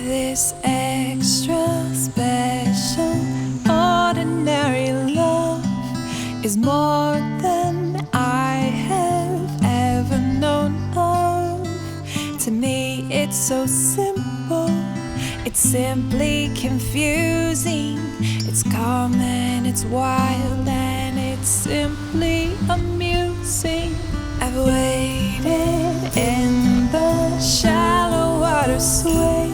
This extra special, ordinary love is more than I have ever known of. To me, it's so simple, it's simply confusing. It's calm and it's wild and it's simply amusing. I've waited in the shallow water sway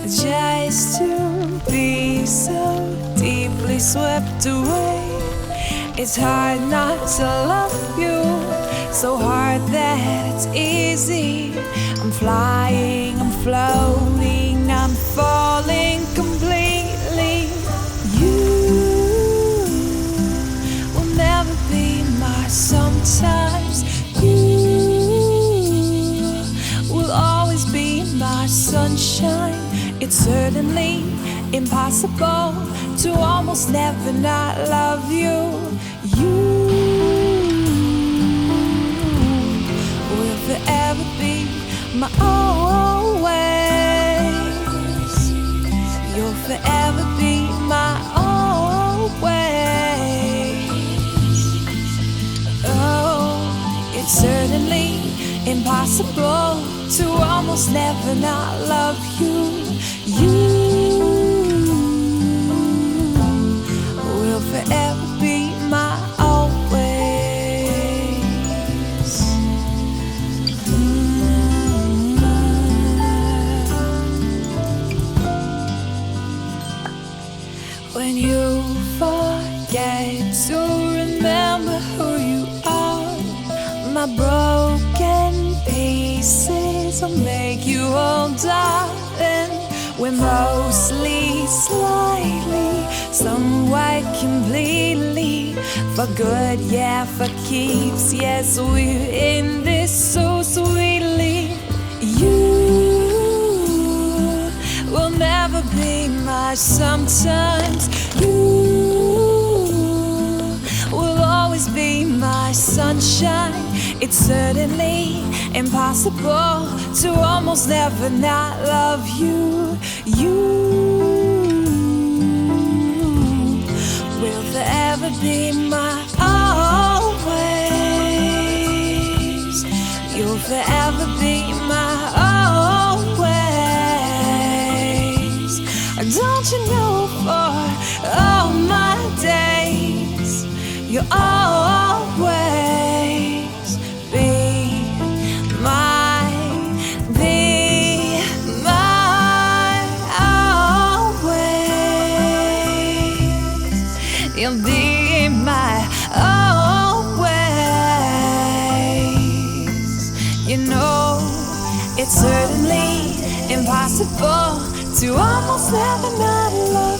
just to be so deeply swept away. It's hard not to love you, so hard that it's easy. I'm flying, I'm floating, I'm falling completely. You will never be my sometimes. You will always be my sunshine. It's certainly impossible to almost never not love you. You will forever be my always. You'll forever be my always. Oh, it's certainly impossible to almost never not love you. You will forever be my always. When you forget to remember who you are, my broken pieces will make you whole, darling. We're mostly, slightly, somewhat, completely, for good, yeah, for keeps. Yes, we're in this so sweetly. You will never be my sometimes. You will always be my sunshine. It's certainly impossible to almost never not love you. You will forever be my always. You'll forever be my always. Don't you know for all my days you'll always be always. You'll be my always. You know, it's certainly impossible to almost never not love